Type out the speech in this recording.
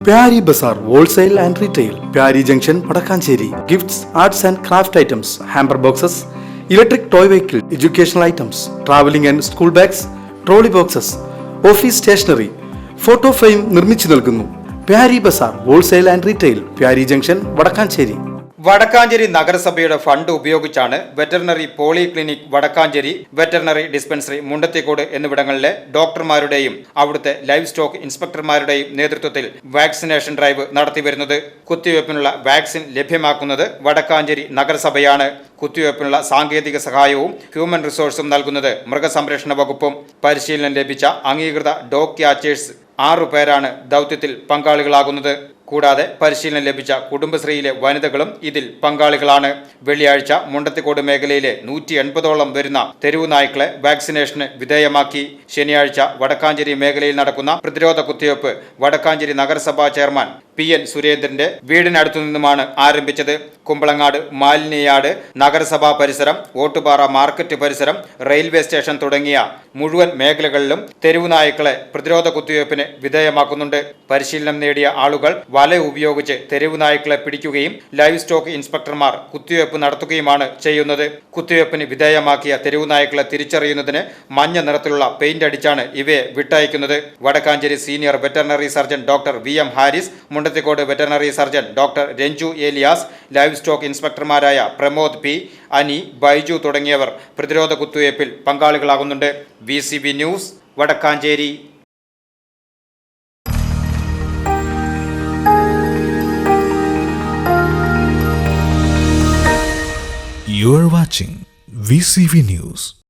Pyari Bazaar Wholesale and Retail, Pyari Junction, Padakkancherry. Gifts, arts and craft items, hamper boxes, electric toy vehicle, educational items, traveling and school bags, trolley boxes, office stationery, photo frame നിർമ്മിച്ചു നൽകുന്നു. Pyari Bazaar Wholesale and Retail, Pyari Junction, Padakkancherry. Vadakkanchery നഗരസഭയുടെ fund ഉപയോഗിച്ചാണ് veterinary polyclinic, Vadakkanchery veterinary dispensary, Mundathikode എന്നിവിടങ്ങളിലെ ഡോക്ടർമാരുടെയും അവിടുത്തെ livestock ഇൻസ്പെക്ടർമാരുടെയും നേതൃത്വത്തിൽ vaccination drive നടത്തിവരുന്നത്. കുത്തിവയ്പ്പിനുള്ള വാക്സിൻ ലഭ്യമാക്കുന്നത് വടക്കാഞ്ചേരി നഗരസഭയാണ്. കുത്തിവയ്പ്പിനുള്ള സാങ്കേതിക സഹായവും ഹ്യൂമൻ റിസോഴ്സും നൽകുന്നത് മൃഗസംരക്ഷണ വകുപ്പും. പരിശീലനം ലഭിച്ച അംഗീകൃത ഡോഗ് ക്യാച്ചേഴ്സ് 6 പേരാണ് ദൗത്യത്തിൽ പങ്കാളികളാകുന്നത്. കൂടാതെ പരിശീലനം ലഭിച്ച കുടുംബശ്രീയിലെ വനിതകളും ഇതിൽ പങ്കാളികളാണ്. വെള്ളിയാഴ്ച മുണ്ടത്തിക്കോട് മേഖലയിലെ 180ഓളം വരുന്ന തെരുവു നായ്ക്കളെ വാക്സിനേഷന് വിധേയമാക്കി. ശനിയാഴ്ച വടക്കാഞ്ചേരി മേഖലയിൽ നടക്കുന്ന പ്രതിരോധ കുത്തിവയ്പ് വടക്കാഞ്ചേരി നഗരസഭാ ചെയർമാൻ PN സുരേന്ദ്രന്റെ വീടിനടുത്തു നിന്നുമാണ് ആരംഭിച്ചത്. കുമ്പളങ്ങാട് മാലിന്യയാട്, നഗരസഭാ പരിസരം, ഓട്ടുപാറ മാർക്കറ്റ് പരിസരം, റെയിൽവേ സ്റ്റേഷൻ തുടങ്ങിയ മുഴുവൻ മേഖലകളിലും തെരുവു നായ്ക്കളെ പ്രതിരോധ കുത്തിവയ്പ്പിന് വിധേയമാക്കുന്നുണ്ട്. പരിശീലനം നേടിയ ആളുകൾ വല ഉപയോഗിച്ച് തെരുവു നായ്ക്കളെ പിടിക്കുകയും ലൈവ് സ്റ്റോക്ക് ഇൻസ്പെക്ടർമാർ കുത്തിവയ്പ് നടത്തുകയുമാണ് ചെയ്യുന്നത്. കുത്തിവയ്പ്പിന് വിധേയമാക്കിയ തെരുവു നായ്ക്കളെ തിരിച്ചറിയുന്നതിന് മഞ്ഞ നിറത്തിലുള്ള പെയിന്റ് അടിച്ചാണ് ഇവയെ വിട്ടയക്കുന്നത്. Vadakkancherry senior veterinary surgeon doctor VM Haris, Mundathikode veterinary surgeon doctor Ranju Elias, livestock ഇൻസ്പെക്ടർമാരായ പ്രമോദ് P, അനി, ബൈജു തുടങ്ങിയവർ പ്രതിരോധ കുത്തിവയ്പിൽ പങ്കാളികളാകുന്നുണ്ട്. VCB news, Vadakkancherry. You are watching VCV News.